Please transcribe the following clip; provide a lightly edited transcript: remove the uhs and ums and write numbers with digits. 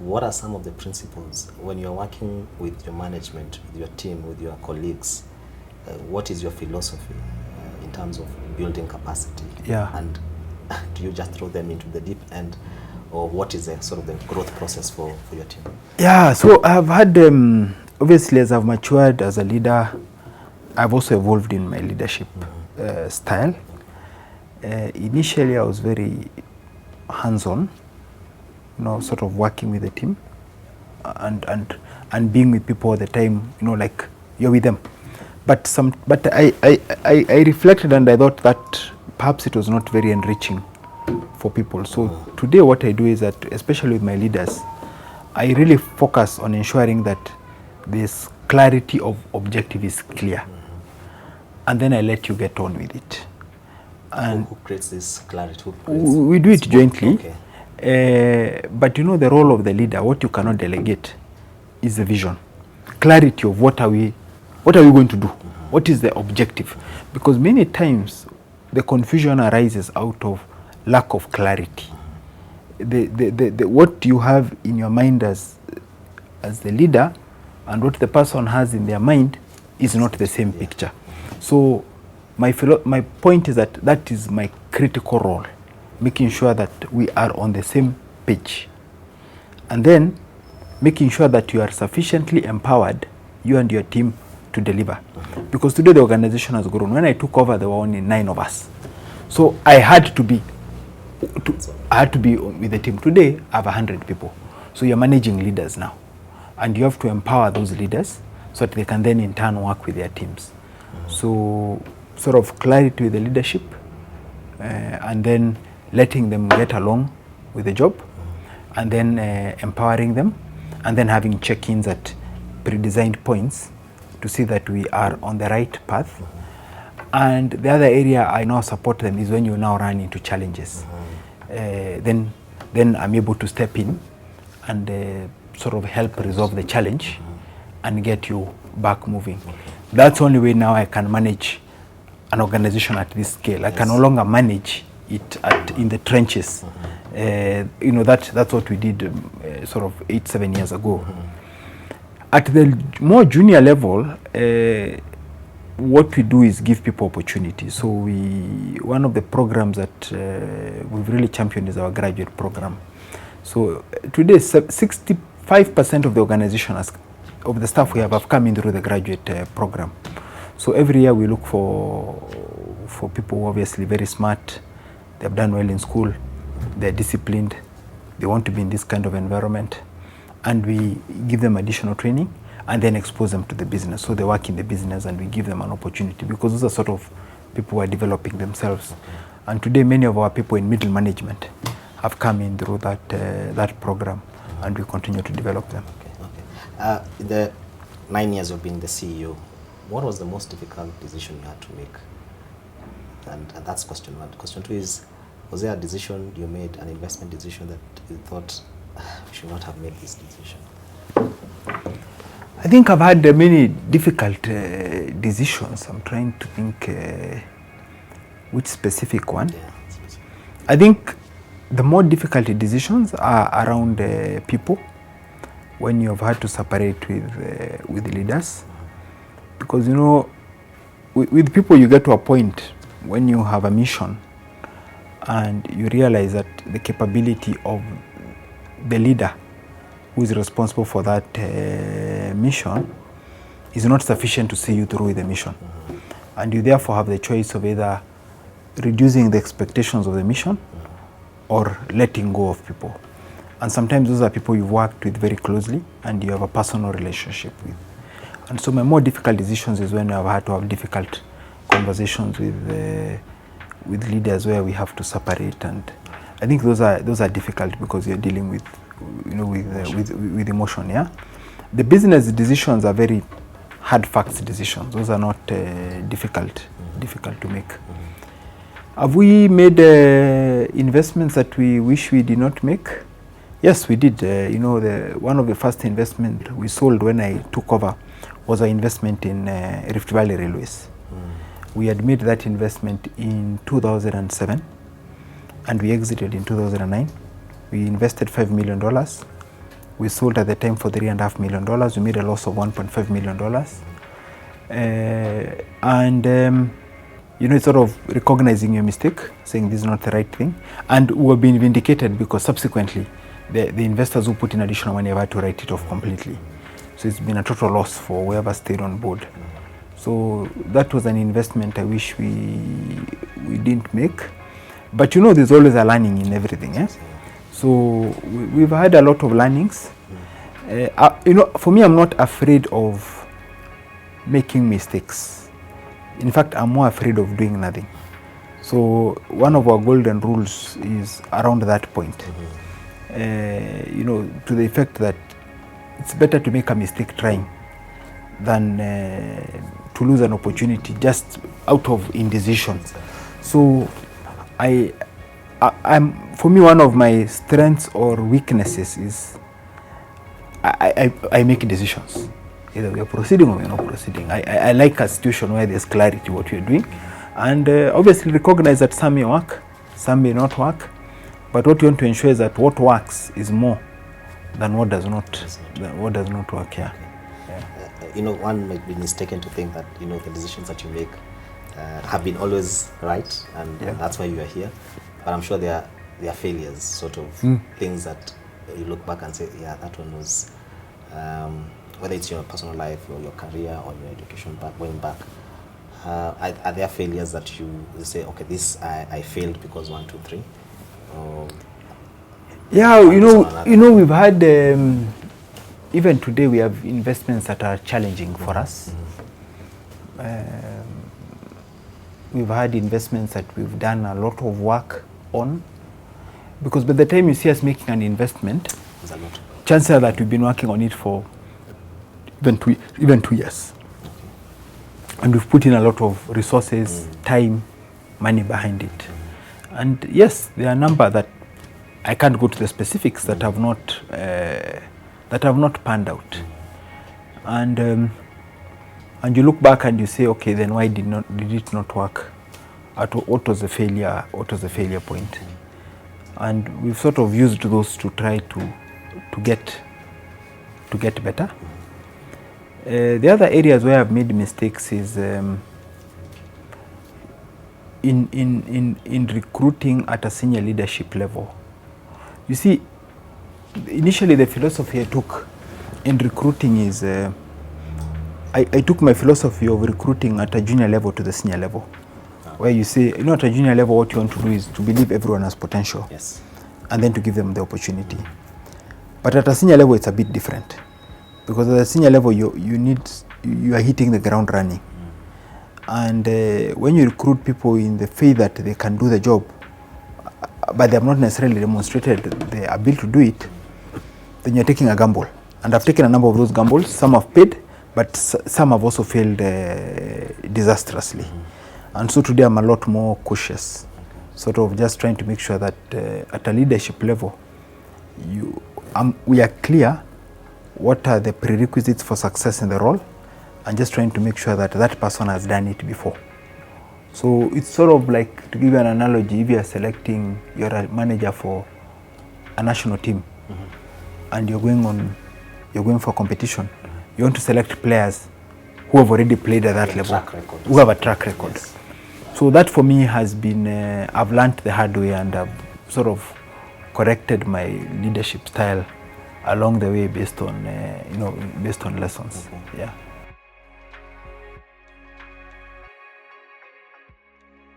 what are some of the principles when you're working with your management, with your team, with your colleagues? What is your philosophy in terms of building capacity? Yeah. And do you just throw them into the deep end, or what is the sort of the growth process for your team? Yeah, so I've had, obviously as I've matured as a leader, I've also evolved in my leadership style. Initially, I was very hands-on, you know, sort of working with the team and being with people all the time, you know, like you're with them. But I reflected and I thought that perhaps it was not very enriching for people. So today what I do is that, especially with my leaders, I really focus on ensuring that this clarity of objective is clear. And then I let you get on with it. And who creates this clarity? We do it jointly. Okay. But you know, the role of the leader, what you cannot delegate is the vision. Clarity of what are we going to do? What is the objective? Because many times the confusion arises out of lack of clarity. What you have in your mind as the leader and what the person has in their mind is not the same picture. So my point is that is my critical role, making sure that we are on the same page, and then making sure that you are sufficiently empowered, you and your team, to deliver. Because today the organization has grown. When I took over, there were only 9 of us. So I had to be with the team. Today I have 100 people. So you're managing leaders now, and you have to empower those leaders so that they can then in turn work with their teams. So sort of clarity with the leadership, and then letting them get along with the job, and then empowering them, and then having check-ins at pre-designed points to see that we are on the right path. And the other area I now support them is when you now run into challenges. Then I'm able to step in and sort of help resolve the challenge and get you back moving. That's the only way now I can manage an organization at this scale. I can no longer manage it in the trenches. You know, that's what we did sort of 8-7 years ago. At the more junior level, what we do is give people opportunities. So one of the programs that we've really championed is our graduate program. So today, 65% of the organization, of the staff we have come in through the graduate program. So every year we look for people who are obviously very smart, they have done well in school, they're disciplined, they want to be in this kind of environment, and we give them additional training and then expose them to the business. So they work in the business and we give them an opportunity, because those are sort of people who are developing themselves. And today many of our people in middle management have come in through that program, and we continue to develop them. Okay. In the 9 years of being the CEO, what was the most difficult decision you had to make? And that's question 1. Question 2 is, was there a decision you made, an investment decision, that you thought we should not have made this decision? I think I've had many difficult decisions. I'm trying to think which specific one. Yeah, I think the more difficult decisions are around people, when you have had to separate with leaders. Because, you know, with people you get to a point when you have a mission and you realize that the capability of the leader who is responsible for that mission is not sufficient to see you through with the mission. And you therefore have the choice of either reducing the expectations of the mission or letting go of people. And sometimes those are people you've worked with very closely and you have a personal relationship with. And so my more difficult decisions is when I've had to have difficult conversations with leaders where we have to separate. And I think those are difficult because you're dealing with, you know, with emotion. Yeah, the business decisions are very hard facts decisions. Those are not difficult to make. Have we made investments that we wish we did not make? Yes, we did. You know, one of the first investment we sold when I took over was our investment in Rift Valley Railways. We had made that investment in 2007 and we exited in 2009. We invested $5 million We sold at the time for $3.5 million. We made a loss of $1.5 million. It's sort of recognizing your mistake, saying this is not the right thing. And we've been vindicated because subsequently the investors who put in additional money have had to write it off completely. So it's been a total loss for whoever stayed on board. So that was an investment I wish we didn't make. But there's always a learning in everything. Eh? So we've had a lot of learnings. For me, I'm not afraid of making mistakes. In fact, I'm more afraid of doing nothing. So one of our golden rules is around that point. To the effect that it's better to make a mistake trying than to lose an opportunity just out of indecision. So for me, one of my strengths or weaknesses is I make decisions. Either we are proceeding or we are not proceeding. I like a situation where there's clarity what we are doing, and obviously recognize that some may work, some may not work, but what you want to ensure is that what works is more than what does not work. Yeah. One might be mistaken to think that the decisions that you make have been always right, and that's why you are here. But I'm sure there are failures, sort of things that you look back and say, yeah, that one was, whether it's your personal life or your career or your education, but going back, are there failures that you say, okay, this I failed because 1, 2, 3? Or yeah, we've had even today we have investments that are challenging for us. We've had investments that we've done a lot of work on, because by the time you see us making an investment, chances are that we've been working on it for even 2 years. And we've put in a lot of resources, time, money behind it. And yes, there are a number that I can't go to the specifics that have not panned out. And you look back and you say, okay, then why did it not work? What was the failure? What was the failure point? And we've sort of used those to try to get better. The other areas where I've made mistakes is in recruiting at a senior leadership level. You see, initially the philosophy I took in recruiting is I took my philosophy of recruiting at a junior level to the senior level, where you say, at a junior level, what you want to do is to believe everyone has potential, and then to give them the opportunity. But at a senior level, it's a bit different, because at a senior level, you are hitting the ground running, and when you recruit people in the faith that they can do the job, but they have not necessarily demonstrated the ability to do it, then you're taking a gamble. And I've taken a number of those gambles. Some have paid, but some have also failed disastrously. And so today I'm a lot more cautious, sort of just trying to make sure that at a leadership level, we are clear what are the prerequisites for success in the role, and just trying to make sure that that person has done it before. So it's sort of like, to give you an analogy, if you are selecting, you're a manager for a national team, and you're going for competition, you want to select players who have already played at that level, who have a track record. Yes. So that for me has been, I've learned the hard way, and I've sort of corrected my leadership style along the way based on lessons. Yeah.